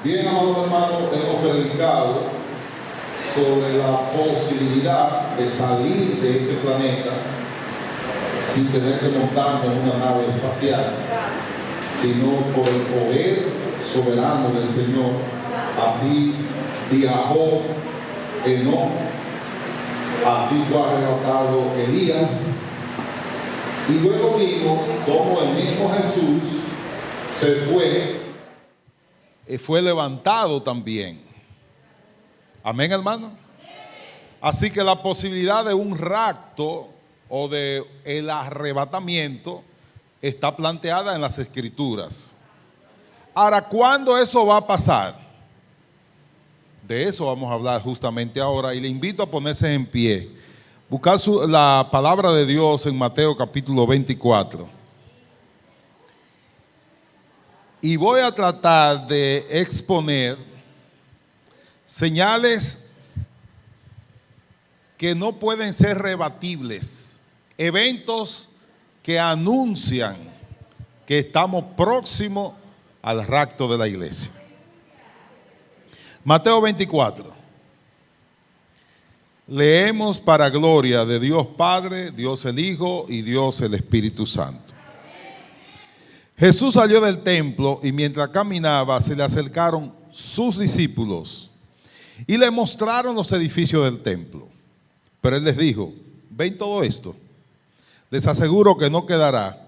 Bien, amados hermanos, hemos predicado sobre la posibilidad de salir de este planeta sin tener que montarnos en una nave espacial, sino por el poder soberano del Señor. Así viajó Enoc, así fue arrebatado Elías, y luego vimos cómo el mismo Jesús se fue levantado también. Amén, hermano. Así que la posibilidad de un rapto o de el arrebatamiento está planteada en las Escrituras. Ahora, ¿cuándo eso va a pasar? De eso vamos a hablar justamente ahora, y le invito a ponerse en pie. Buscar la palabra de Dios en Mateo capítulo 24. Y voy a tratar de exponer señales que no pueden ser rebatibles, eventos que anuncian que estamos próximos al rapto de la iglesia. Mateo 24. Leemos para gloria de Dios Padre, Dios el Hijo y Dios el Espíritu Santo. Jesús salió del templo y mientras caminaba se le acercaron sus discípulos y le mostraron los edificios del templo. Pero él les dijo: ¿ven todo esto? Les aseguro que no quedará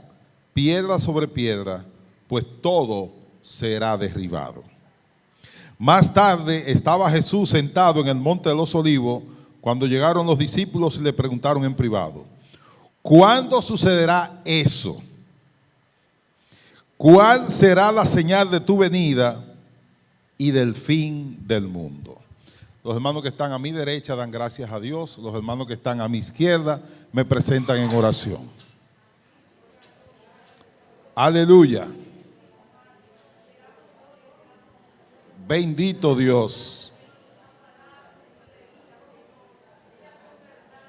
piedra sobre piedra, pues todo será derribado. Más tarde estaba Jesús sentado en el monte de los Olivos cuando llegaron los discípulos y le preguntaron en privado: ¿cuándo sucederá eso? ¿Cuál será la señal de tu venida y del fin del mundo? Los hermanos que están a mi derecha dan gracias a Dios. Los hermanos que están a mi izquierda me presentan en oración. Aleluya. Bendito Dios.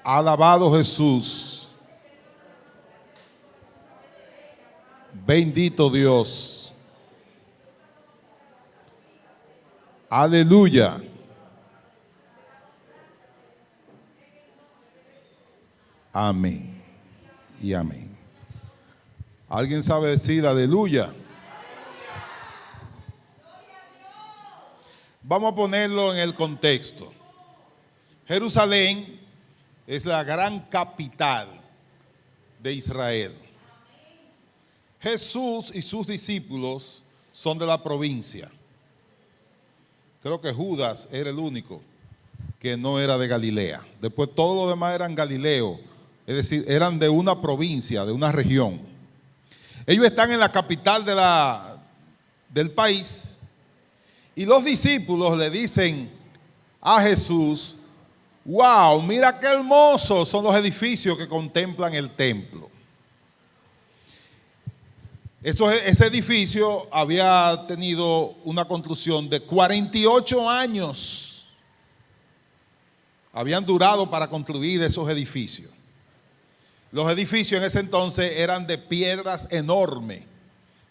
Alabado Jesús. Bendito Dios. Aleluya. Amén y amén. ¿Alguien sabe decir aleluya? Vamos a ponerlo en el contexto. Jerusalén es la gran capital de Israel. Jesús y sus discípulos son de la provincia. Creo que Judas era el único que no era de Galilea. Después todos los demás eran galileos, es decir, eran de una provincia, de una región. Ellos están en la capital del país y los discípulos le dicen a Jesús: wow, mira qué hermosos son los edificios que contemplan el templo. Ese edificio había tenido una construcción de 48 años. Habían durado para construir esos edificios. Los edificios en ese entonces eran de piedras enormes.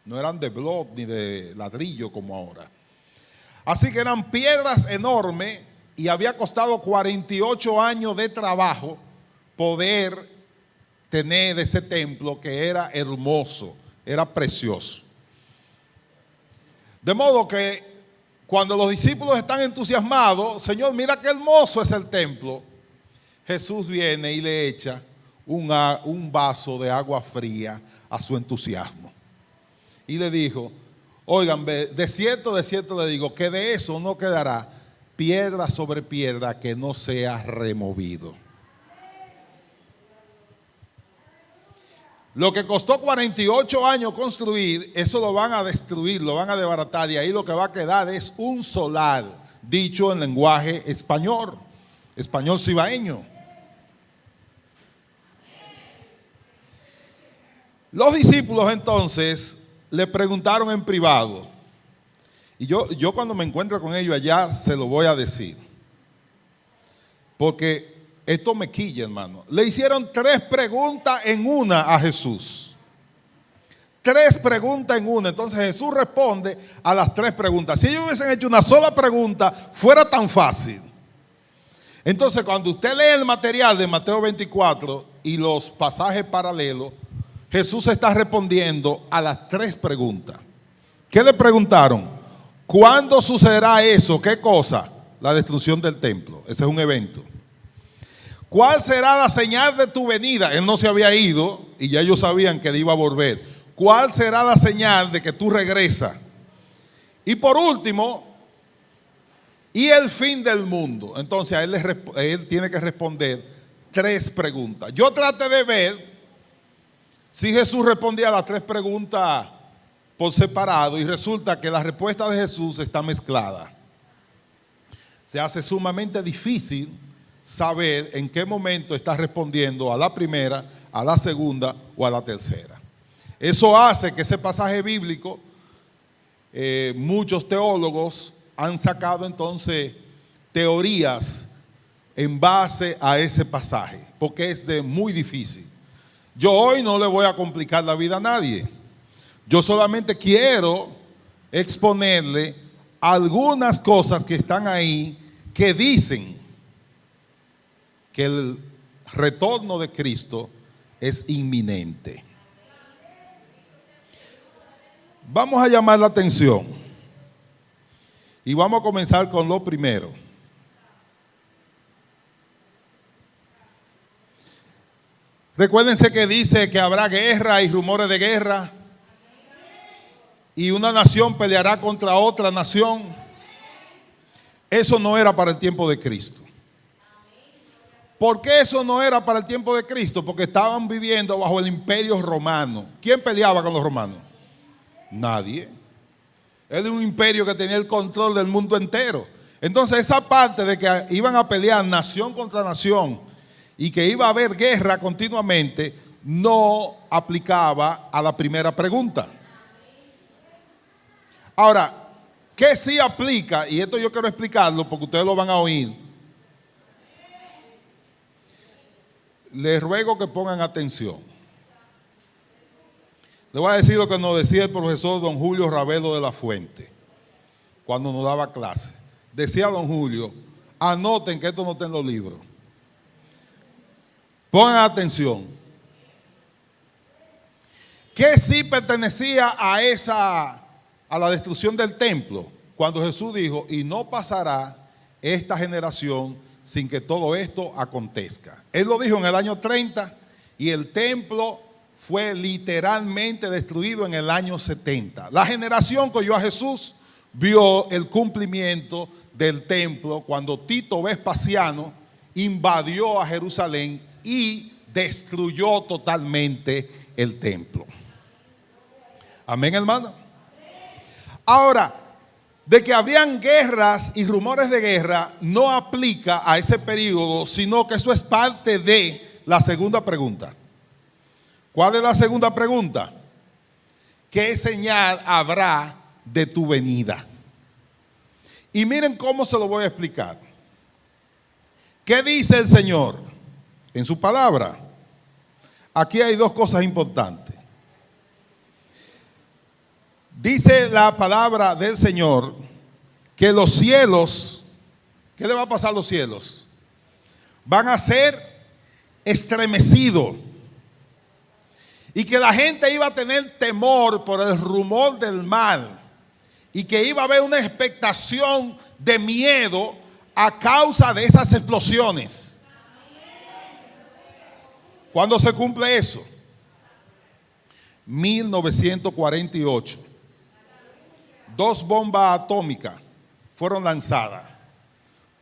No eran de bloc ni de ladrillo como ahora. Así que eran piedras enormes y había costado 48 años de trabajo poder tener ese templo que era hermoso. Era precioso. De modo que cuando los discípulos están entusiasmados: Señor, mira qué hermoso es el templo, Jesús viene y le echa un vaso de agua fría a su entusiasmo. Y le dijo: oigan, de cierto le digo que de eso no quedará piedra sobre piedra que no sea removido. Lo que costó 48 años construir, eso lo van a destruir, lo van a desbaratar, y ahí lo que va a quedar es un solar, dicho en lenguaje español cibaeño. Los discípulos entonces le preguntaron en privado, y yo cuando me encuentro con ellos allá se lo voy a decir, porque esto me quilla, hermano. Le hicieron 3 preguntas en una a Jesús. tres preguntas en una. Entonces Jesús responde a las tres preguntas. Si ellos hubiesen hecho una sola pregunta, fuera tan fácil. Entonces, cuando usted lee el material de Mateo 24 y los pasajes paralelos, Jesús está respondiendo a las tres preguntas. ¿Qué le preguntaron? ¿Cuándo sucederá eso? ¿Qué cosa? La destrucción del templo. Ese es un evento. ¿Cuál será la señal de tu venida? Él no se había ido y ya ellos sabían que él iba a volver. ¿Cuál será la señal de que tú regresas? Y por último, ¿y el fin del mundo? Entonces a él tiene que responder tres preguntas. Yo traté de ver si Jesús respondía a las tres preguntas por separado y resulta que la respuesta de Jesús está mezclada. Se hace sumamente difícil saber en qué momento está respondiendo a la primera, a la segunda o a la tercera. Eso hace que ese pasaje bíblico, muchos teólogos han sacado entonces teorías en base a ese pasaje, porque es de muy difícil. Yo hoy no le voy a complicar la vida a nadie. Yo solamente quiero exponerle algunas cosas que están ahí que dicen que el retorno de Cristo es inminente. Vamos a llamar la atención y vamos a comenzar con lo primero. Recuérdense que dice que habrá guerra y rumores de guerra y una nación peleará contra otra nación. Eso no era para el tiempo de Cristo. ¿Por qué eso no era para el tiempo de Cristo? Porque estaban viviendo bajo el imperio romano. ¿Quién peleaba con los romanos? Nadie. Era un imperio que tenía el control del mundo entero. Entonces esa parte de que iban a pelear nación contra nación y que iba a haber guerra continuamente, no aplicaba a la primera pregunta. Ahora, ¿qué sí aplica? Y esto yo quiero explicarlo porque ustedes lo van a oír. Les ruego que pongan atención. Le voy a decir lo que nos decía el profesor don Julio Ravelo de la Fuente cuando nos daba clase. Decía don Julio, anoten que esto no está en los libros. Pongan atención. ¿Qué sí pertenecía a la destrucción del templo? Cuando Jesús dijo, y no pasará esta generación sin que todo esto acontezca. Él lo dijo en el año 30 y el templo fue literalmente destruido en el año 70. La generación que oyó a Jesús vio el cumplimiento del templo cuando Tito Vespasiano invadió a Jerusalén y destruyó totalmente el templo. Amén, hermano. Ahora, de que habrían guerras y rumores de guerra no aplica a ese periodo, sino que eso es parte de la segunda pregunta. ¿Cuál es la segunda pregunta? ¿Qué señal habrá de tu venida? Y miren cómo se lo voy a explicar. ¿Qué dice el Señor en su palabra? Aquí hay dos cosas importantes. Dice la palabra del Señor que los cielos, ¿qué le va a pasar a los cielos? Van a ser estremecidos. Y que la gente iba a tener temor por el rumor del mal. Y que iba a haber una expectación de miedo a causa de esas explosiones. ¿Cuándo se cumple eso? 1948. 2 bombas atómicas fueron lanzadas.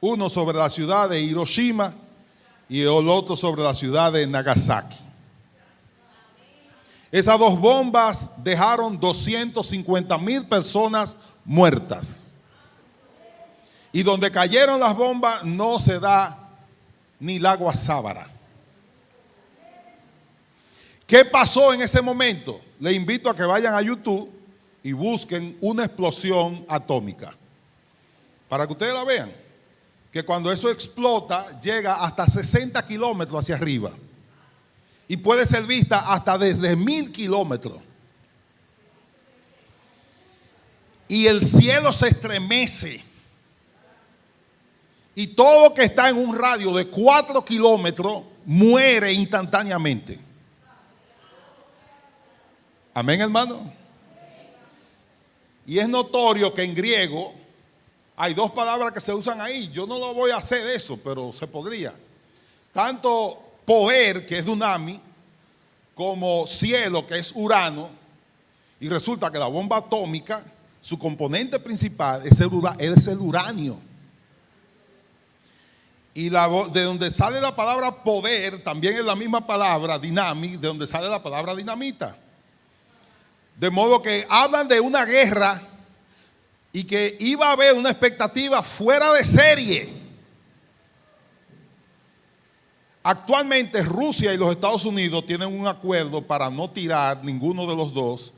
Uno sobre la ciudad de Hiroshima y el otro sobre la ciudad de Nagasaki. Esas 2 bombas dejaron 250,000 personas muertas. Y donde cayeron las bombas no se da ni el agua sábara. ¿Qué pasó en ese momento? Le invito a que vayan a YouTube y busquen una explosión atómica para que ustedes la vean, que cuando eso explota llega hasta 60 kilómetros hacia arriba y puede ser vista hasta desde 1000 kilómetros. y el cielo se estremece. Y todo que está en un radio de 4 kilómetros muere instantáneamente. Amén, hermano. Y es notorio que en griego hay 2 palabras que se usan ahí. Yo no lo voy a hacer eso, pero se podría. Tanto poder, que es dunami, como cielo, que es Urano. Y resulta que la bomba atómica, su componente principal es el uranio. Y de donde sale la palabra poder, también es la misma palabra, dinami, de donde sale la palabra dinamita. De modo que hablan de una guerra y que iba a haber una expectativa fuera de serie. Actualmente Rusia y los Estados Unidos tienen un acuerdo para no tirar ninguno de los dos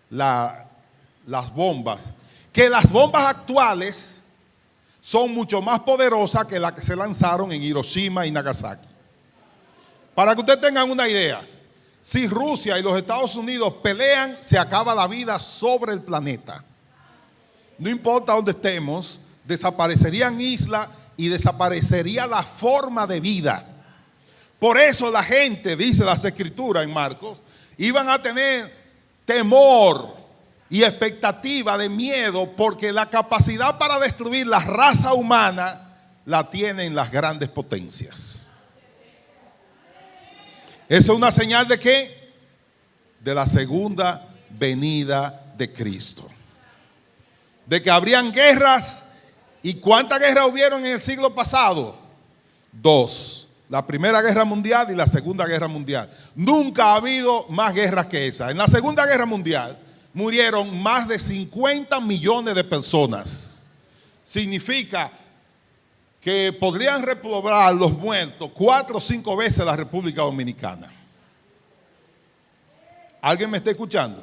las bombas. Que las bombas actuales son mucho más poderosas que las que se lanzaron en Hiroshima y Nagasaki. Para que ustedes tengan una idea, si Rusia y los Estados Unidos pelean, se acaba la vida sobre el planeta. No importa dónde estemos, desaparecerían islas y desaparecería la forma de vida. Por eso la gente, dice las Escrituras en Marcos, iban a tener temor y expectativa de miedo, porque la capacidad para destruir la raza humana la tienen las grandes potencias. Eso es una señal ¿de qué? De la segunda venida de Cristo. De que habrían guerras. ¿Y cuántas guerras hubieron en el siglo pasado? 2. La Primera Guerra Mundial y la Segunda Guerra Mundial. Nunca ha habido más guerras que esa. En la Segunda Guerra Mundial murieron más de 50 millones de personas. Significa que podrían repoblar los muertos 4 o 5 veces la República Dominicana. ¿Alguien me está escuchando?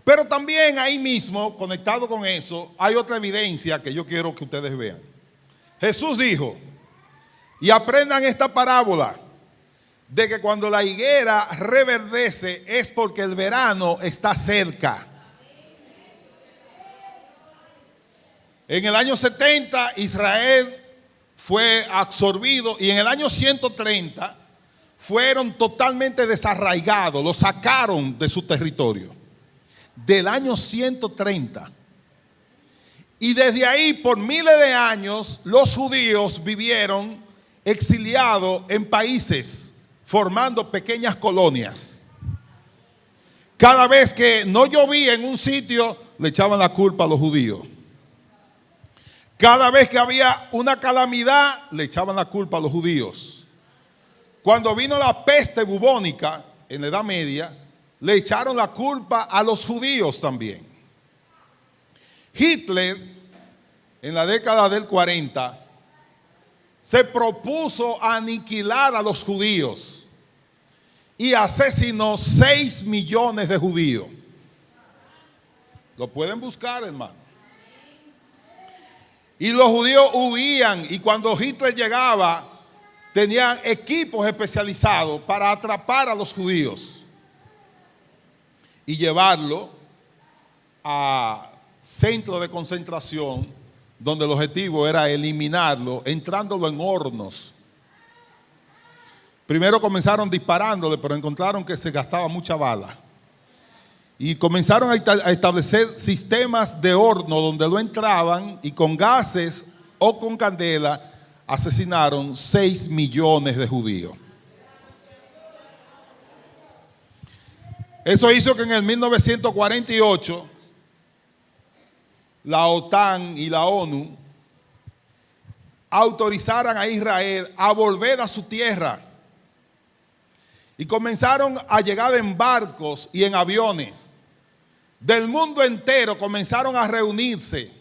Pero también ahí mismo, conectado con eso, hay otra evidencia que yo quiero que ustedes vean. Jesús dijo, y aprendan esta parábola, de que cuando la higuera reverdece es porque el verano está cerca. En el año 70 Israel fue absorbido y en el año 130 fueron totalmente desarraigados, los sacaron de su territorio. Del año 130. Y desde ahí por miles de años los judíos vivieron exiliados en países, formando pequeñas colonias. Cada vez que no llovía en un sitio, le echaban la culpa a los judíos. Cada vez que había una calamidad, le echaban la culpa a los judíos. Cuando vino la peste bubónica en la Edad Media, le echaron la culpa a los judíos también. Hitler, en la década del 40, se propuso aniquilar a los judíos y asesinó 6 millones de judíos. Lo pueden buscar, hermano. Y los judíos huían, y cuando Hitler llegaba, tenían equipos especializados para atrapar a los judíos y llevarlo a centros de concentración, donde el objetivo era eliminarlo, entrándolo en hornos. Primero comenzaron disparándole, pero encontraron que se gastaba mucha bala. Y comenzaron a establecer sistemas de horno donde lo entraban y con gases o con candela asesinaron 6 millones de judíos. Eso hizo que en el 1948 la OTAN y la ONU autorizaran a Israel a volver a su tierra. Y comenzaron a llegar en barcos y en aviones. Del mundo entero comenzaron a reunirse.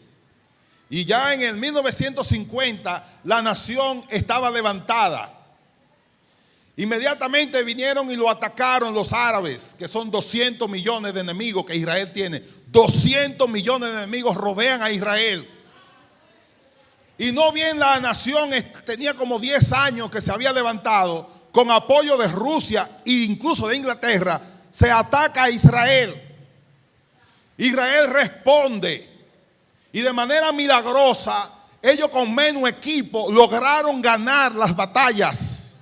Y ya en el 1950 la nación estaba levantada. Inmediatamente vinieron y lo atacaron los árabes, que son 200 millones de enemigos que Israel tiene. 200 millones de enemigos rodean a Israel. Y no bien la nación tenía como 10 años que se había levantado, con apoyo de Rusia e incluso de Inglaterra, se ataca a Israel. Israel responde y de manera milagrosa ellos con menos equipo lograron ganar las batallas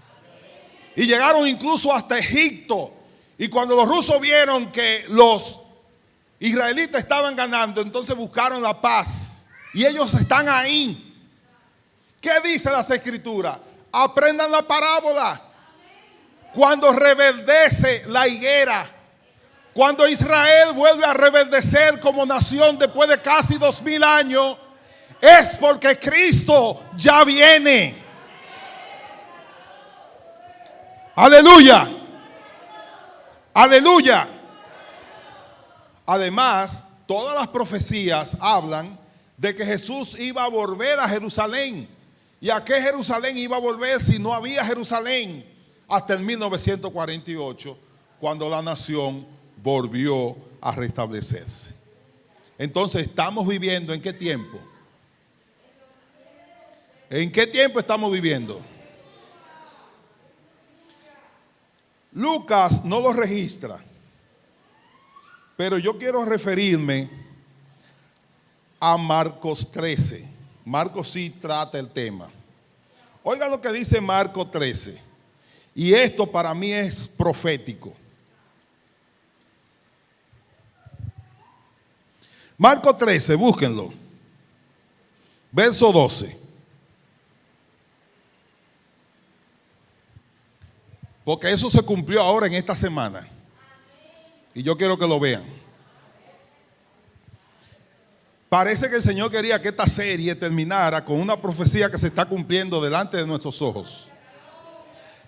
y llegaron incluso hasta Egipto. Y cuando los rusos vieron que los israelitas estaban ganando, entonces buscaron la paz y ellos están ahí. ¿Qué dice las escrituras? Aprendan la parábola. Cuando reverdece la higuera, cuando Israel vuelve a reverdecer como nación después de casi 2000 años, es porque Cristo ya viene. Aleluya. Aleluya. Además, todas las profecías hablan de que Jesús iba a volver a Jerusalén. ¿Y a qué Jerusalén iba a volver si no había Jerusalén? Hasta el 1948, cuando la nación volvió a restablecerse. Entonces, ¿estamos viviendo en qué tiempo? ¿En qué tiempo estamos viviendo? Lucas no lo registra, pero yo quiero referirme a Marcos 13. Marcos sí trata el tema. Oigan lo que dice Marcos 13. Y esto para mí es profético. Marcos 13, búsquenlo. Verso 12. Porque eso se cumplió ahora en esta semana. Y yo quiero que lo vean. Parece que el Señor quería que esta serie terminara con una profecía que se está cumpliendo delante de nuestros ojos.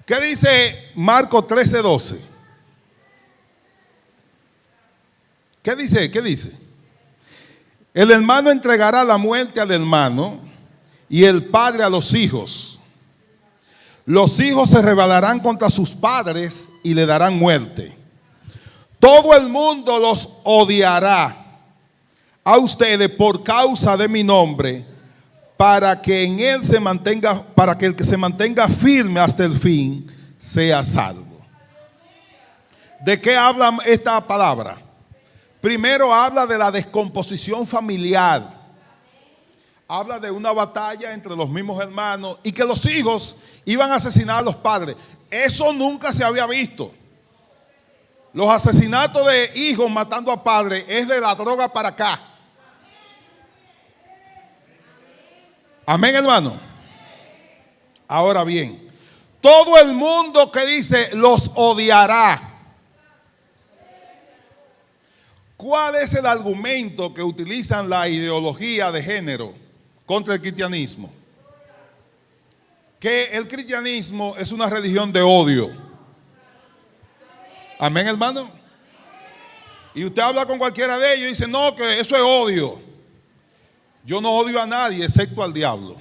¿Qué dice Marcos 13, 12? ¿Qué dice? ¿Qué dice? El hermano entregará la muerte al hermano y el padre a los hijos. Los hijos se rebelarán contra sus padres y le darán muerte. Todo el mundo los odiará a ustedes por causa de mi nombre, para que en él se mantenga, para que el que se mantenga firme hasta el fin sea salvo. ¿De qué habla esta palabra? Primero habla de la descomposición familiar. Habla de una batalla entre los mismos hermanos y que los hijos iban a asesinar a los padres. Eso nunca se había visto. Los asesinatos de hijos matando a padres es de la droga para acá. Amén, hermano. Ahora bien, todo el mundo que dice los odiará. ¿Cuál es el argumento que utilizan la ideología de género contra el cristianismo? Que el cristianismo es una religión de odio. Amén, hermano. Y usted habla con cualquiera de ellos y dice, no, que eso es odio. Yo no odio a nadie excepto al diablo.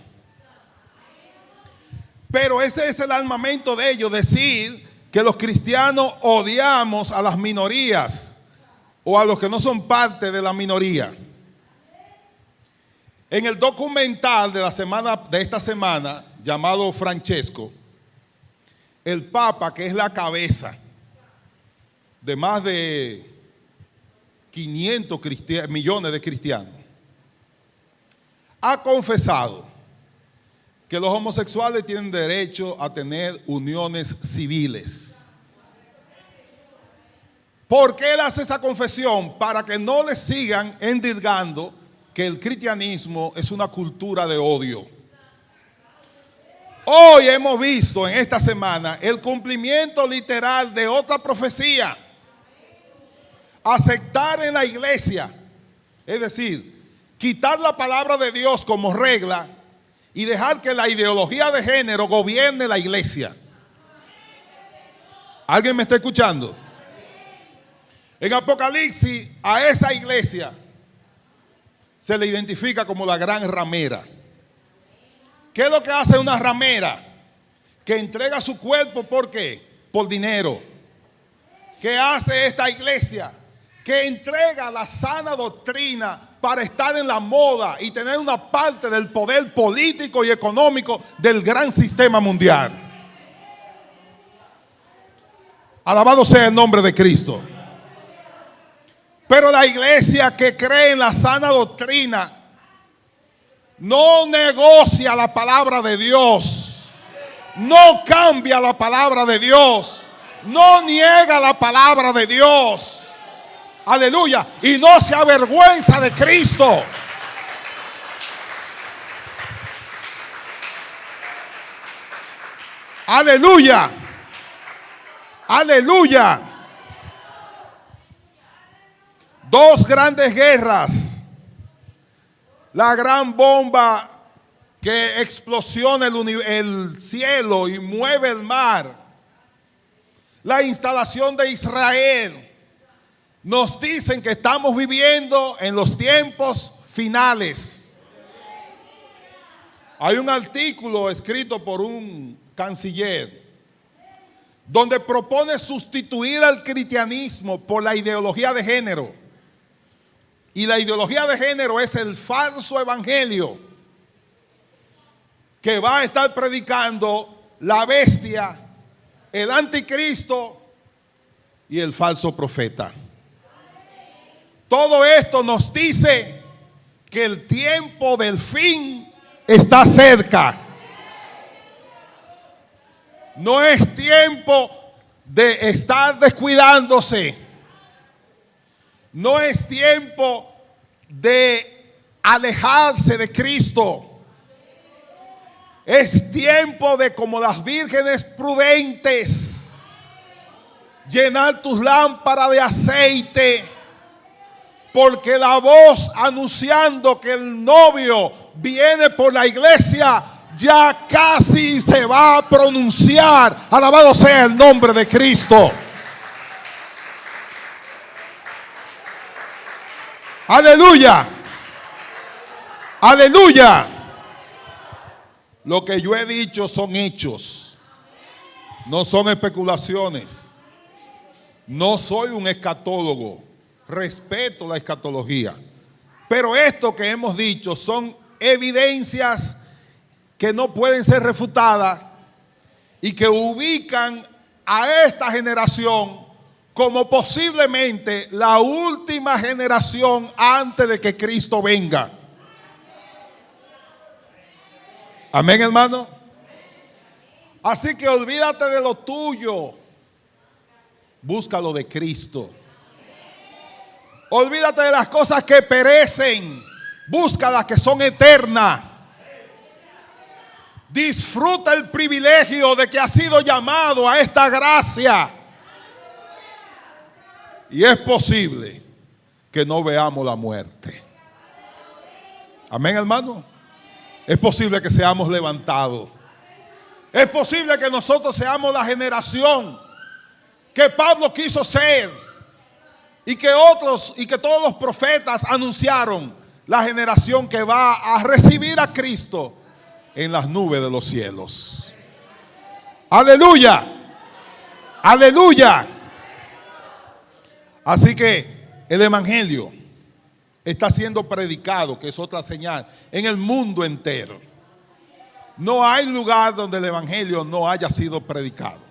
Pero ese es el armamento de ellos, decir que los cristianos odiamos a las minorías o a los que no son parte de la minoría. En el documental de esta semana, llamado Francesco, el Papa, que es la cabeza de más de 500 millones de cristianos, ha confesado que los homosexuales tienen derecho a tener uniones civiles. ¿Por qué él hace esa confesión? Para que no le sigan endilgando que el cristianismo es una cultura de odio. Hoy hemos visto en esta semana el cumplimiento literal de otra profecía. Aceptar en la iglesia, es decir, quitar la palabra de Dios como regla y dejar que la ideología de género gobierne la iglesia. ¿Alguien me está escuchando? En Apocalipsis a esa iglesia se le identifica como la gran ramera. ¿Qué es lo que hace una ramera? Que entrega su cuerpo, ¿por qué? Por dinero. ¿Qué hace esta iglesia? Que entrega la sana doctrina para estar en la moda y tener una parte del poder político y económico del gran sistema mundial. Alabado sea el nombre de Cristo. Pero la iglesia que cree en la sana doctrina no negocia la palabra de Dios, no cambia la palabra de Dios, no niega la palabra de Dios. Aleluya. Y no se avergüenza de Cristo. Aleluya. Aleluya. Dos grandes guerras. La gran bomba que explosiona el cielo y mueve el mar. La instalación de Israel. Nos dicen que estamos viviendo en los tiempos finales. Hay un artículo escrito por un canciller donde propone sustituir al cristianismo por la ideología de género. Y la ideología de género es el falso evangelio que va a estar predicando la bestia, el anticristo y el falso profeta. Todo esto nos dice que el tiempo del fin está cerca. No es tiempo de estar descuidándose. No es tiempo de alejarse de Cristo. Es tiempo de, como las vírgenes prudentes, llenar tus lámparas de aceite, porque la voz anunciando que el novio viene por la iglesia ya casi se va a pronunciar. Alabado sea el nombre de Cristo. Aleluya. Aleluya. Lo que yo he dicho son hechos, no son especulaciones. No soy un escatólogo, respeto la escatología, pero esto que hemos dicho son evidencias que no pueden ser refutadas y que ubican a esta generación como posiblemente la última generación antes de que Cristo venga. Amén, hermano. Así que olvídate de lo tuyo, busca lo de Cristo. Olvídate de las cosas que perecen, busca las que son eternas. Disfruta el privilegio de que has sido llamado a esta gracia. Y es posible que no veamos la muerte. Amén, hermano. Es posible que seamos levantados. Es posible que nosotros seamos la generación que Pablo quiso ser y que otros y que todos los profetas anunciaron, la generación que va a recibir a Cristo en las nubes de los cielos. Aleluya. Aleluya. Así que el evangelio está siendo predicado, que es otra señal, en el mundo entero. No hay lugar donde el evangelio no haya sido predicado.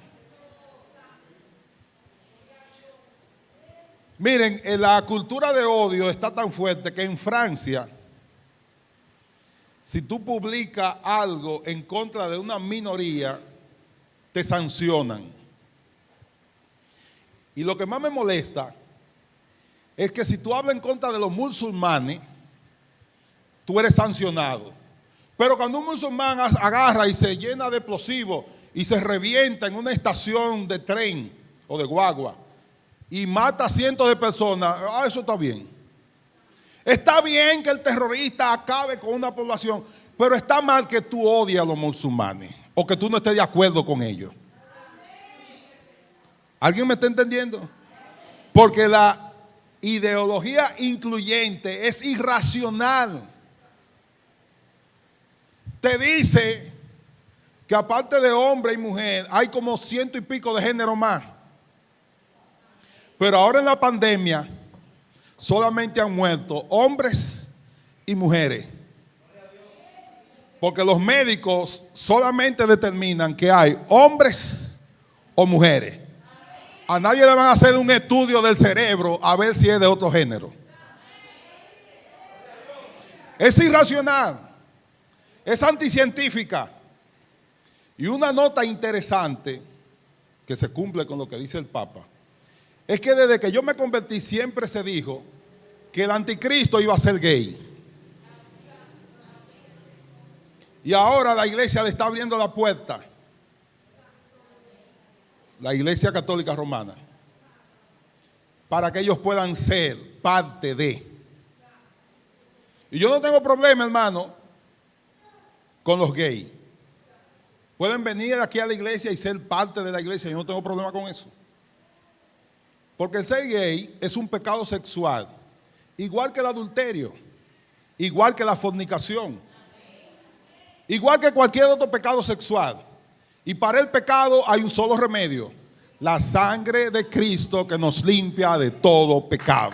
Miren, la cultura de odio está tan fuerte que en Francia, si tú publicas algo en contra de una minoría, te sancionan. Y lo que más me molesta es que si tú hablas en contra de los musulmanes, tú eres sancionado. Pero cuando un musulmán agarra y se llena de explosivos y se revienta en una estación de tren o de guagua y mata a cientos de personas, eso está bien. Está bien que el terrorista acabe con una población, pero está mal que tú odies a los musulmanes o que tú no estés de acuerdo con ellos. ¿Alguien me está entendiendo? Porque la ideología incluyente es irracional. Te dice que aparte de hombre y mujer hay como 100 y pico de género más. Pero ahora en la pandemia solamente han muerto hombres y mujeres. Porque los médicos solamente determinan que hay hombres o mujeres. A nadie le van a hacer un estudio del cerebro a ver si es de otro género. Es irracional, es anticientífica. Y una nota interesante que se cumple con lo que dice el Papa es que desde que yo me convertí siempre se dijo que el anticristo iba a ser gay. Y ahora la iglesia le está abriendo la puerta. La Iglesia Católica Romana, para que ellos puedan ser parte de. Y yo no tengo problema, hermano, con los gays. Pueden venir aquí a la iglesia y ser parte de la iglesia. Yo no tengo problema con eso. Porque el ser gay es un pecado sexual, igual que el adulterio, igual que la fornicación, igual que cualquier otro pecado sexual. Y para el pecado hay un solo remedio: la sangre de Cristo, que nos limpia de todo pecado.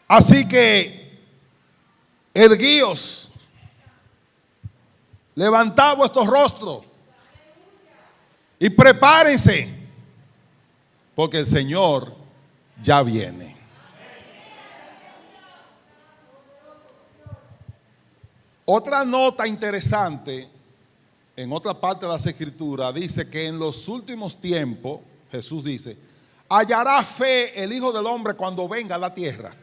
Así que, erguíos, levantad vuestros rostros y prepárense, porque el Señor ya viene. Otra nota interesante, en otra parte de las Escrituras, dice que en los últimos tiempos, Jesús dice, hallará fe el Hijo del Hombre cuando venga a la tierra.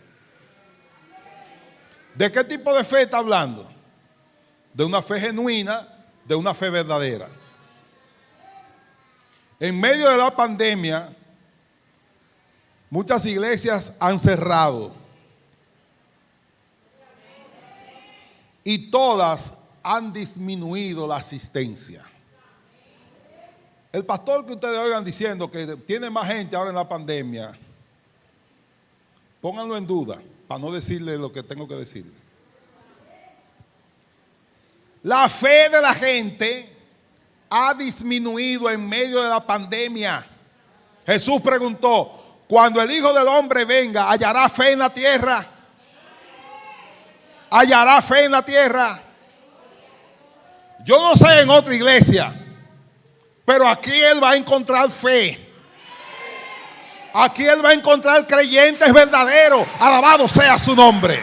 ¿De qué tipo de fe está hablando? De una fe genuina, de una fe verdadera. En medio de la pandemia, muchas iglesias han cerrado. Y todas han disminuido la asistencia. El pastor que ustedes oigan diciendo que tiene más gente ahora en la pandemia, pónganlo en duda, para no decirle lo que tengo que decirle. La fe de la gente ha disminuido en medio de la pandemia. Jesús preguntó, cuando el Hijo del Hombre venga, ¿hallará fe en la tierra? ¿Hallará fe en la tierra? Yo no sé en otra iglesia, pero aquí Él va a encontrar fe. Aquí Él va a encontrar creyentes verdaderos. Alabado sea su nombre.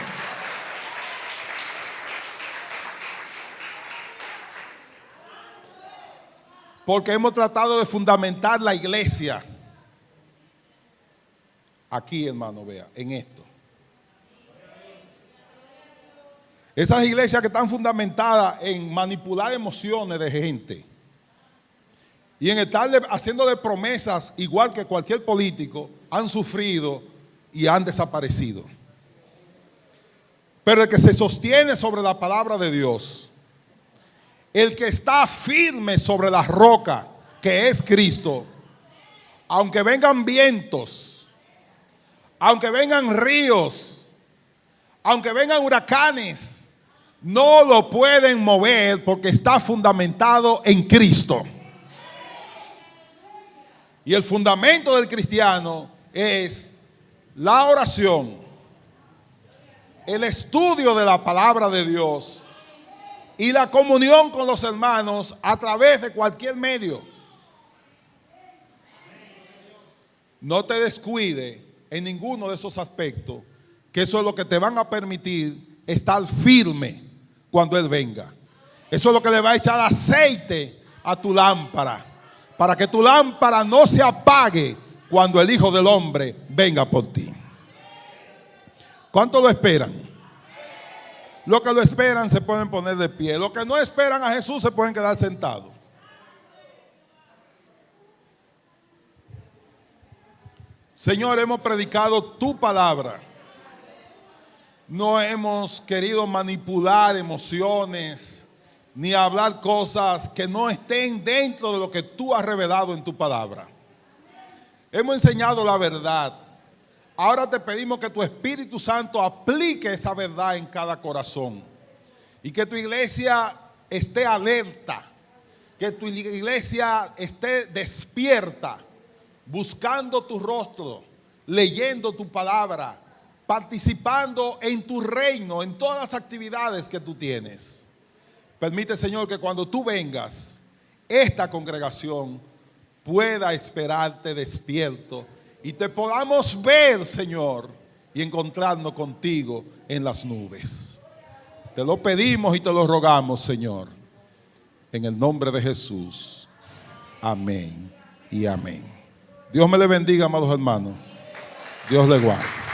Porque hemos tratado de fundamentar la iglesia aquí, hermano, vea, en esto. Esas iglesias que están fundamentadas en manipular emociones de gente y en estarle haciéndole promesas igual que cualquier político, han sufrido y han desaparecido. Pero el que se sostiene sobre la palabra de Dios, el que está firme sobre la roca que es Cristo, aunque vengan vientos, aunque vengan ríos, aunque vengan huracanes, no lo pueden mover porque está fundamentado en Cristo. Y el fundamento del cristiano es la oración, el estudio de la palabra de Dios y la comunión con los hermanos a través de cualquier medio. No te descuide en ninguno de esos aspectos, que eso es lo que te van a permitir estar firme cuando Él venga. Eso es lo que le va a echar aceite a tu lámpara, para que tu lámpara no se apague cuando el Hijo del Hombre venga por ti. ¿Cuánto lo esperan? Los que lo esperan se pueden poner de pie. Los que no esperan a Jesús se pueden quedar sentados. Señor, hemos predicado tu palabra. No hemos querido manipular emociones ni hablar cosas que no estén dentro de lo que tú has revelado en tu palabra. Hemos enseñado la verdad. Ahora te pedimos que tu Espíritu Santo aplique esa verdad en cada corazón y que tu iglesia esté alerta, que tu iglesia esté despierta, buscando tu rostro, leyendo tu palabra, participando en tu reino, en todas las actividades que tú tienes. Permite, Señor, que cuando tú vengas, esta congregación pueda esperarte despierto y te podamos ver, Señor, y encontrarnos contigo en las nubes. Te lo pedimos y te lo rogamos, Señor, en el nombre de Jesús. Amén y amén. Dios me le bendiga, amados hermanos. Dios le guarde.